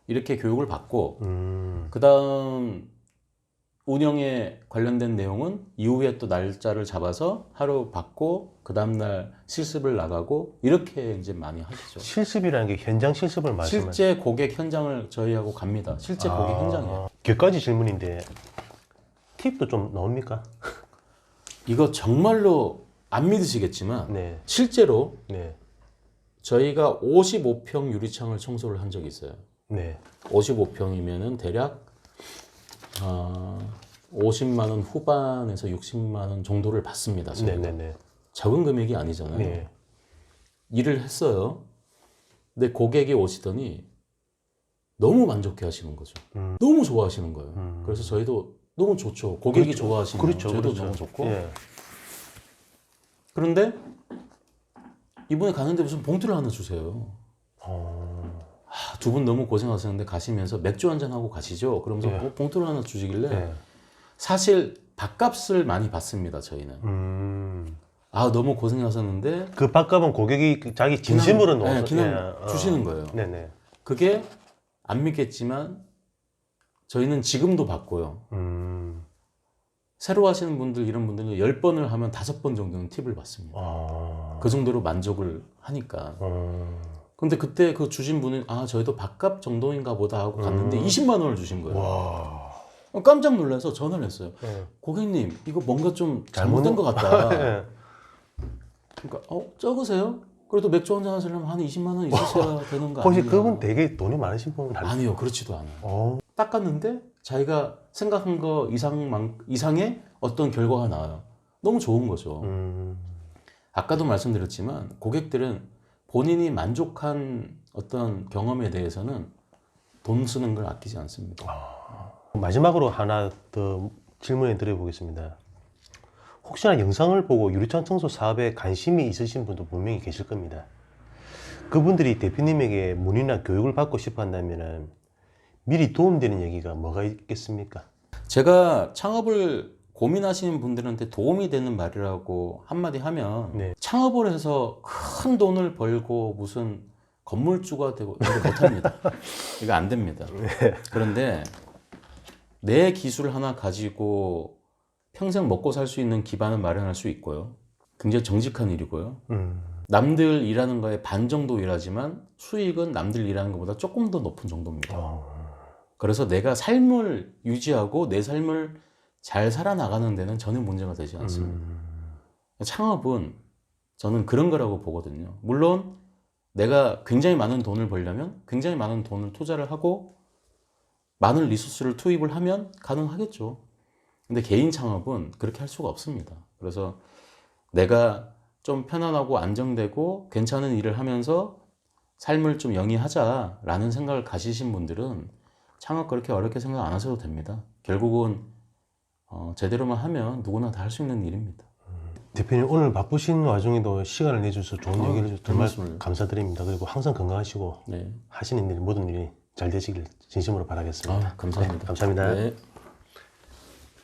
이렇게 교육을 받고 그다음 운영에 관련된 내용은 이후에 또 날짜를 잡아서 하루 받고 그 다음날 실습을 나가고 이렇게 이제 많이 하시죠. 실습이라는 게 현장 실습을 말씀하시죠? 실제 고객 현장을 저희하고 갑니다. 실제 고객 현장이에요. 몇 가지 질문인데 팁도 좀 나옵니까? 이거 정말로 안 믿으시겠지만 네, 실제로 네, 저희가 55평 유리창을 청소를 한 적이 있어요. 네. 55평이면은 대략 50만 원 후반에서 60만 원 정도를 받습니다. 네, 저희가. 네, 네. 적은 금액이 아니잖아요. 네. 일을 했어요. 근데 고객이 오시더니 너무 만족해 하시는 거죠. 너무 좋아하시는 거예요. 그래서 저희도 너무 좋죠. 고객이 그렇죠. 좋아하시면 그렇죠, 저희도 그렇죠. 너무 좋고. 예. 그런데 이번에 가는데 무슨 봉투를 하나 주세요. 두 분 너무 고생하셨는데 가시면서 맥주 한잔 하고 가시죠. 그러면서 예. 봉투를 하나 주시길래 네. 사실 밥값을 많이 받습니다. 저희는. 아 너무 고생하셨는데 그 밥값은 고객이 자기 진심으로 네, 넣어서 그냥 주시는 거예요. 네네. 그게 안 믿겠지만 저희는 지금도 받고요. 새로 하시는 분들 이런 분들은 10번을 하면 5번 정도는 팁을 받습니다. 그 정도로 만족을 하니까. 근데 그때 그 주신 분은 아 저희도 밥값 정도인가 보다 하고 갔는데 20만 원을 주신 거예요. 와. 깜짝 놀라서 전화를 했어요. 네. 고객님 이거 뭔가 좀 잘못된 것 같다. 네. 그러니까 적으세요? 그래도 맥주 한잔 하시려면 한 20만 원 있으셔야 되는 거 혹시 아니에요? 그분 되게 돈이 많으신 분 아니에요? 아니요, 그렇지도 않아요. 닦았는데 자기가 생각한 거 이상의 어떤 결과가 나와요. 너무 좋은 거죠. 아까도 말씀드렸지만 고객들은 본인이 만족한 어떤 경험에 대해서는 돈 쓰는 걸 아끼지 않습니다. 마지막으로 하나 더 질문해 드려보겠습니다. 혹시나 영상을 보고 유리창 청소 사업에 관심이 있으신 분도 분명히 계실 겁니다. 그분들이 대표님에게 문의나 교육을 받고 싶어 한다면 미리 도움되는 얘기가 뭐가 있겠습니까? 제가 창업을 고민하시는 분들한테 도움이 되는 말이라고 한마디 하면 네. 창업을 해서 큰 돈을 벌고 무슨 건물주가 되고 이거 못합니다. 이거 안 됩니다. 그런데 내 기술 하나 가지고 평생 먹고 살 수 있는 기반을 마련할 수 있고요. 굉장히 정직한 일이고요. 남들 일하는 거에 반 정도 일하지만 수익은 남들 일하는 것보다 조금 더 높은 정도입니다. 그래서 내가 삶을 유지하고 내 삶을 잘 살아나가는 데는 전혀 문제가 되지 않습니다. 창업은 저는 그런 거라고 보거든요. 물론 내가 굉장히 많은 돈을 벌려면 굉장히 많은 돈을 투자를 하고 많은 리소스를 투입을 하면 가능하겠죠. 근데 개인 창업은 그렇게 할 수가 없습니다. 그래서 내가 좀 편안하고 안정되고 괜찮은 일을 하면서 삶을 좀 영위하자라는 생각을 가지신 분들은 창업 그렇게 어렵게 생각 안 하셔도 됩니다. 결국은 제대로만 하면 누구나 다 할 수 있는 일입니다. 대표님 오늘 바쁘신 와중에도 시간을 내주셔서 좋은 얘기를 해주셔서 정말 말씀을. 감사드립니다. 그리고 항상 건강하시고 네. 하시는 일 모든 일이 잘 되시길 진심으로 바라겠습니다. 감사합니다. 네, 감사합니다. 네.